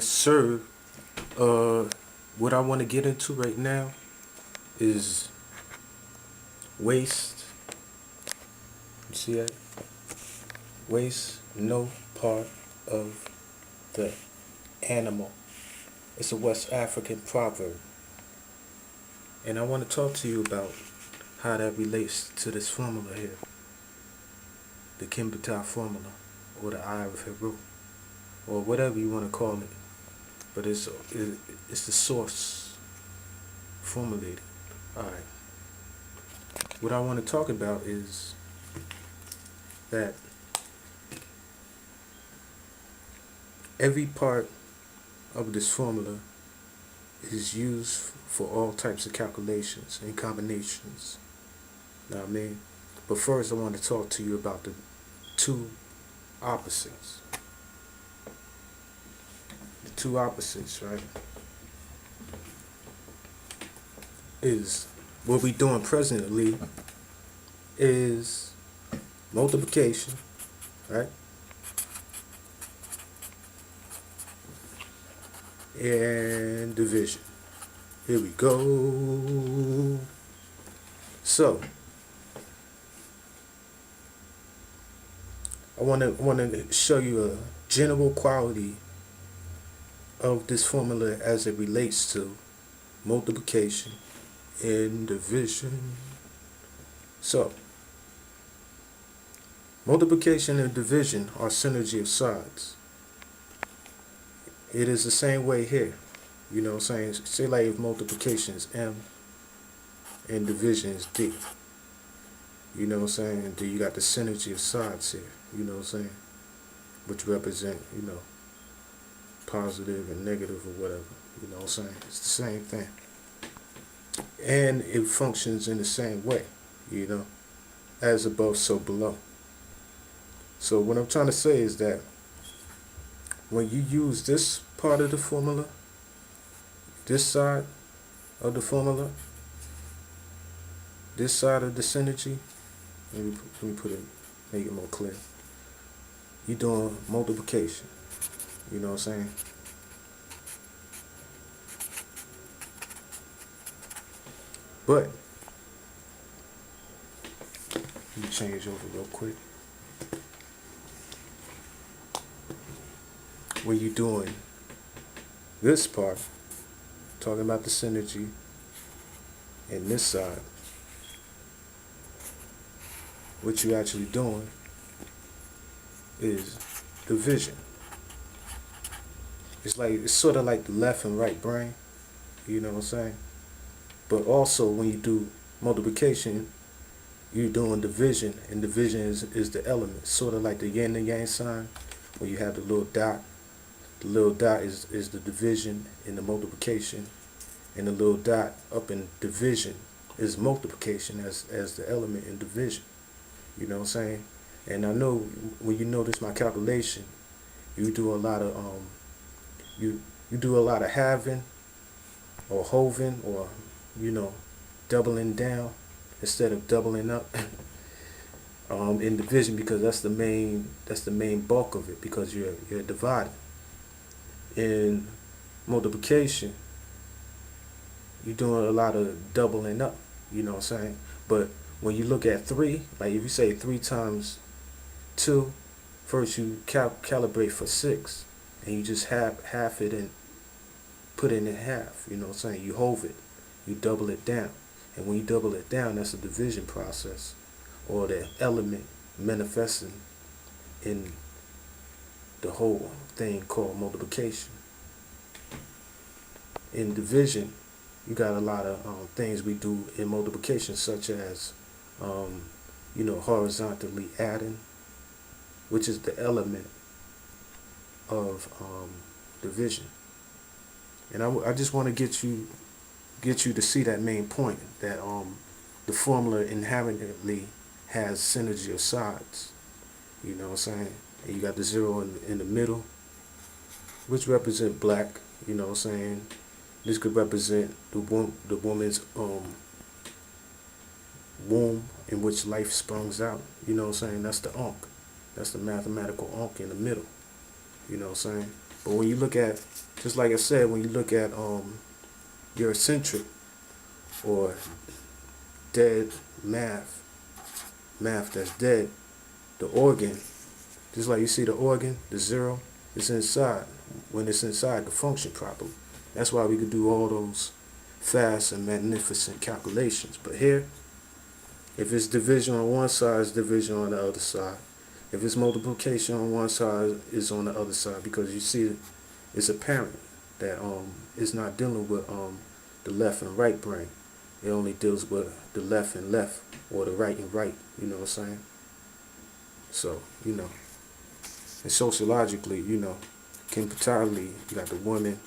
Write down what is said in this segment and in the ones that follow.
Yes, sir. What I want to get into right now is waste. You see that? Waste, no part of the animal. It's a West African proverb. And I want to talk to you about how that relates to this formula here. The Kimbata formula, or the Eye of Heru, or whatever you want to call it. But it's the source formulated. Alright. What I want to talk about is that every part of this formula is used for all types of calculations and combinations. Know what I mean? But first I want to talk to you about the two opposites. The two opposites, right? Is what we're doing presently is multiplication, right? And division. Here we go. So I want to show you a general quality of this formula as it relates to multiplication and division. So multiplication and division are synergy of sides. It is the same way here. You know what I'm saying? Say like if multiplication is M and division is D. You know what I'm saying? And then you got the synergy of sides here. You know what I'm saying? Which represent, positive and negative or whatever. You know what I'm saying? It's the same thing. And it functions in the same way, as above, so below. So what I'm trying to say is that when you use this part of the formula, this side of the formula, this side of the synergy, let me put it, make it more clear. You're doing multiplication. You know what I'm saying? But let me change over real quick. When you're doing this part, talking about the synergy, and this side, what you're actually doing is division. It's sort of like the left and right brain, you know what I'm saying? But also when you do multiplication, you're doing division, and division is the element, sort of like the yin and yang sign, where you have the little dot. The little dot is the division in the multiplication, and the little dot up in division is multiplication as the element in division. You know what I'm saying? And I know when you notice my calculation, you do a lot of you do a lot of halving or hoving, or doubling down instead of doubling up in division, because that's the main bulk of it, because you're dividing. In multiplication, you're doing a lot of doubling up, you know what I'm saying? But when you look at 3, like if you say 3 times 2, first you calibrate for 6, and you just half it and put it in half, you know what I'm saying? You hold it, you double it down. And when you double it down, that's a division process, or the element manifesting in the whole thing called multiplication. In division, you got a lot of things we do in multiplication, such as horizontally adding, which is the element of division. And I just want to get you to see that main point, that the formula inherently has synergy of sides. You know what I'm saying? And you got the 0 in the middle, which represent black. You know what I'm saying? This could represent the woman's womb in which life springs out. You know what I'm saying? That's the Ankh. That's the mathematical Ankh in the middle. You know what I'm saying? But when you look at, just like I said, when you look at your eccentric or dead math that's dead, the organ, just like you see the organ, the zero, it's inside. When it's inside, it can function properly. That's why we could do all those fast and magnificent calculations. But here, if it's division on one side, it's division on the other side. If it's multiplication on one side, it's on the other side, because you see it's apparent that it's not dealing with the left and right brain. It only deals with the left and left, or the right and right. You know what I'm saying? So, you know, and sociologically, you know, comparatively, you got the woman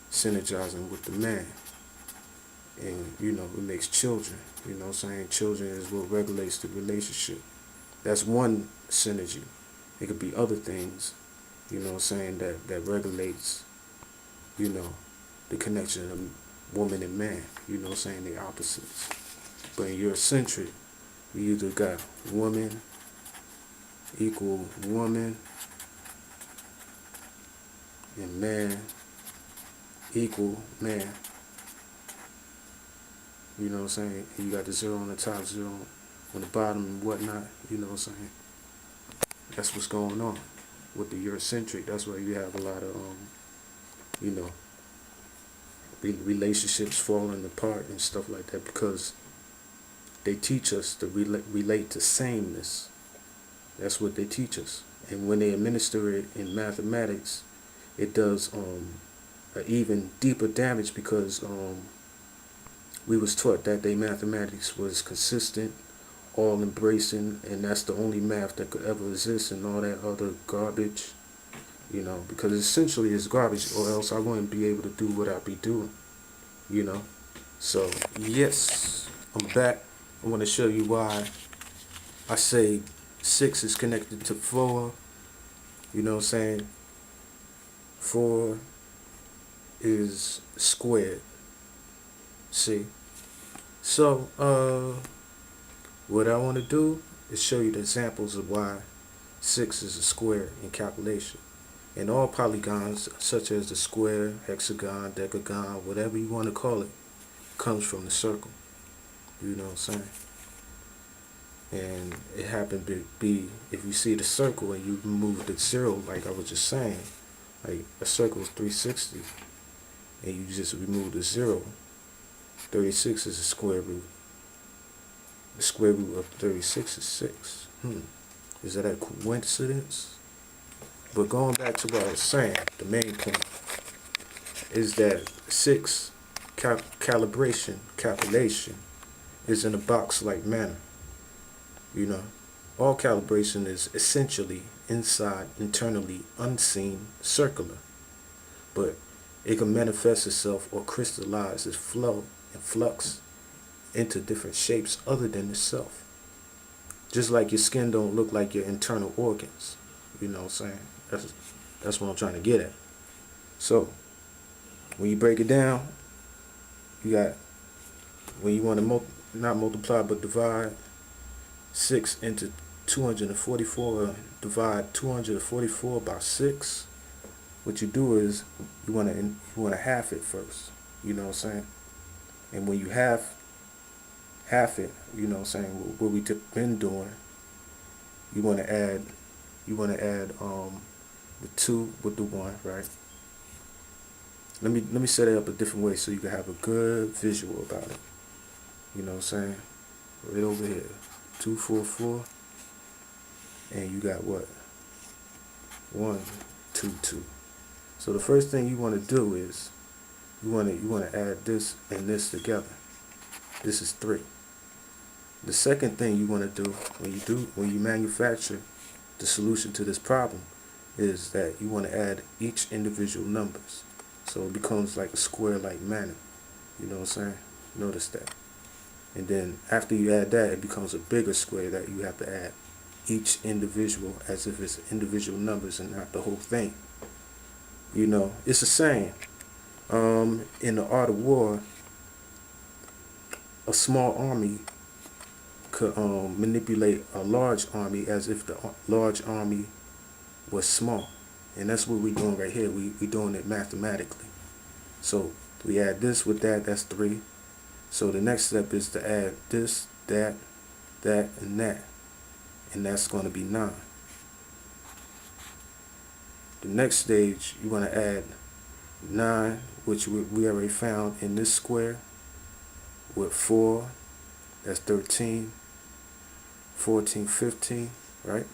synergizing with the man. And, you know, it makes children. You know what I'm saying? Children is what regulates the relationship. That's one synergy. It could be other things, you know what I'm saying, that regulates, you know, the connection of woman and man. You know what I'm saying? They're opposites. But in Eurocentric, you either got woman equal woman and man equal man. You know what I'm saying? And you got the zero on the top, zero on the bottom and whatnot. You know what I'm saying? That's what's going on with the Eurocentric. That's why you have a lot of, you know, relationships falling apart and stuff like that, because they teach us to relate to sameness. That's what they teach us. And when they administer it in mathematics, it does an even deeper damage, because we was taught that they mathematics was consistent, all embracing, and that's the only math that could ever exist, and all that other garbage, you know, because essentially it's garbage, or else I wouldn't be able to do what I be doing, you know. So yes, I'm back. I want to show you why I say 6 is connected to 4. You know what I'm saying? 4 is squared. See? So, what I want to do is show you the examples of why 6 is a square in calculation. And all polygons, such as the square, hexagon, decagon, whatever you want to call it, comes from the circle. You know what I'm saying? And it happened to be, if you see the circle and you remove the 0, like I was just saying, like a circle is 360, and you just remove the 0, 36 is the square root. The square root of 36 is 6. Is that a coincidence? But going back to what I was saying, the main point is that 6 calculation is in a box-like manner. You know, all calibration is essentially inside, internally, unseen, circular. But it can manifest itself or crystallize its flow and flux into different shapes other than itself. Just like your skin don't look like your internal organs. You know what I'm saying? That's what I'm trying to get at. So, when you break it down, you got, when you want to not multiply but divide 6 into 244, divide 244 by 6. What you do is you want to half it first. You know what I'm saying? And when you half it, you know what I'm saying, what we been doing, you want to add the 2 with the 1, right? Let me set it up a different way so you can have a good visual about it. You know what I'm saying? Right over here. 244, and you got what? 122. So the first thing you want to do is you want to add this and this together. This is 3. The second thing you want to do when you manufacture the solution to this problem is that you want to add each individual numbers, so it becomes like a square-like manner. You know what I'm saying? Notice that. And then after you add that, it becomes a bigger square that you have to add each individual as if it's individual numbers and not the whole thing. You know, it's a saying. In the art of war, a small army could manipulate a large army as if the large army was small. And that's what we're doing right here. We doing it mathematically. So we add this with that, that's 3. So the next step is to add this, that, and that. And that's going to be 9. The next stage, you want to add 9, which we already found in this square, with 4, that's 13, 14, 15, right?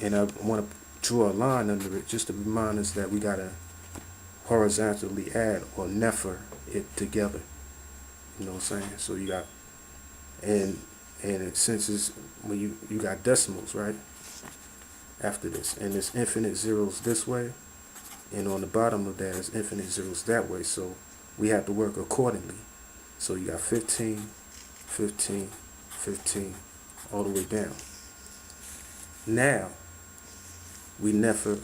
And I want to draw a line under it just to remind us that we got to horizontally add or nefer it together. You know what I'm saying? So you got, and since it's, when you got decimals, right? After this, and there's infinite zeros this way, and on the bottom of that is infinite zeros that way. So we have to work accordingly. So you got 15, 15, 15, all the way down. Now we nefer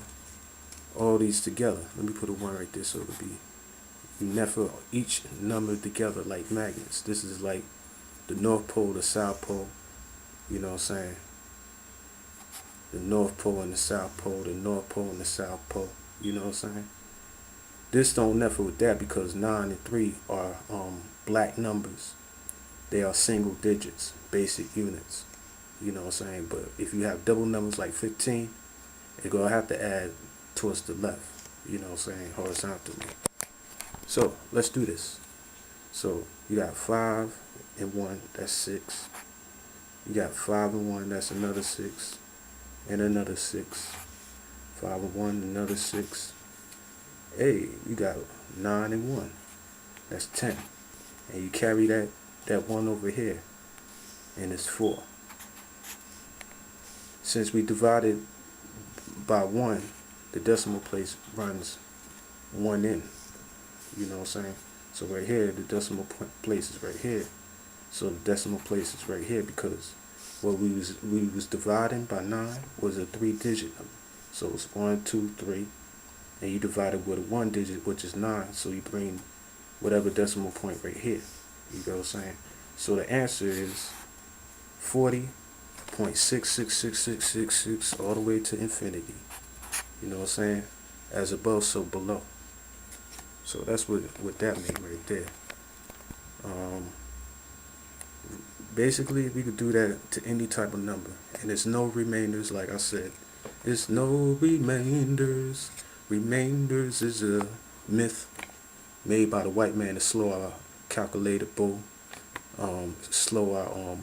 all these together. Let me put a 1 right there so it'll be, you nefer each number together like magnets. This is like the North Pole, the South Pole, you know what I'm saying? The North Pole and the South Pole, the North Pole and the South Pole, you know what I'm saying? This don't nefer with that because 9 and 3 are black numbers. They are single digits, basic units, you know what I'm saying? But if you have double numbers like 15, you're going to have to add towards the left, you know what I'm saying, horizontally. So let's do this. So you got 5 and 1, that's 6. You got 5 and 1, that's another 6, and another 6. 5 and 1, another 6. Hey, you got 9 and 1, that's 10. And you carry that 1 over here, and it's 4. Since we divided by 1, the decimal place runs 1 in. You know what I'm saying? So right here, the decimal place is right here. So the decimal place is right here because what we was dividing by 9 was a 3-digit number. So it's 1, 2, 3, and you divide it with a 1 digit, which is 9. So you bring whatever decimal point right here. You know what I'm saying? So the answer is 40.666666 all the way to infinity. You know what I'm saying? As above, so below. So that's what that means right there. Basically, we could do that to any type of number. And there's no remainders, like I said. There's no remainders. Remainders is a myth made by the white man to slow our calculatable, slow our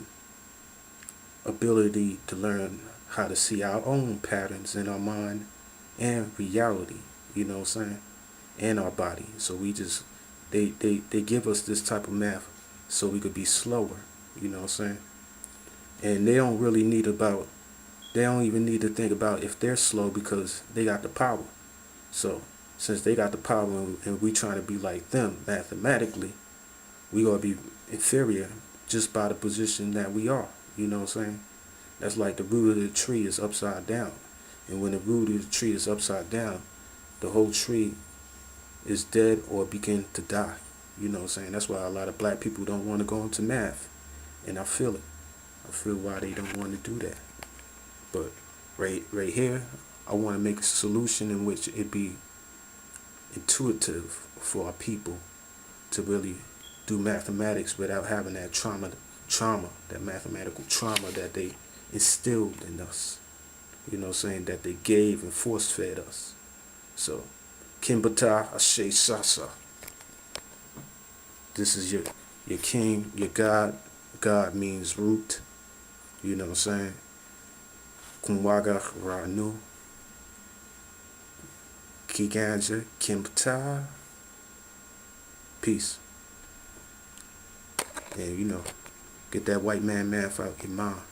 ability to learn how to see our own patterns in our mind and reality, you know what I'm saying, and our body. So we just, they give us this type of math so we could be slower, you know what I'm saying. And they don't really need about, they don't even need to think about if they're slow because they got the power. So since they got the power and we trying to be like them mathematically, we gonna be inferior just by the position that we are, you know what I'm saying. That's like the root of the tree is upside down. And when the root of the tree is upside down, the whole tree is dead or begin to die. You know what I'm saying? That's why a lot of black people don't want to go into math. And I feel it. I feel why they don't want to do that. But right here, I want to make a solution in which it be intuitive for our people to really do mathematics without having that trauma, that mathematical trauma that they instilled in us. You know what I'm saying? That they gave and force-fed us. So, Kimbata Ashe Sasa. This is your king, your God. God means root. You know what I'm saying? Kumwaga Ranu. Kiganja Kimbata. Peace. And you know, get that white man math out your mind.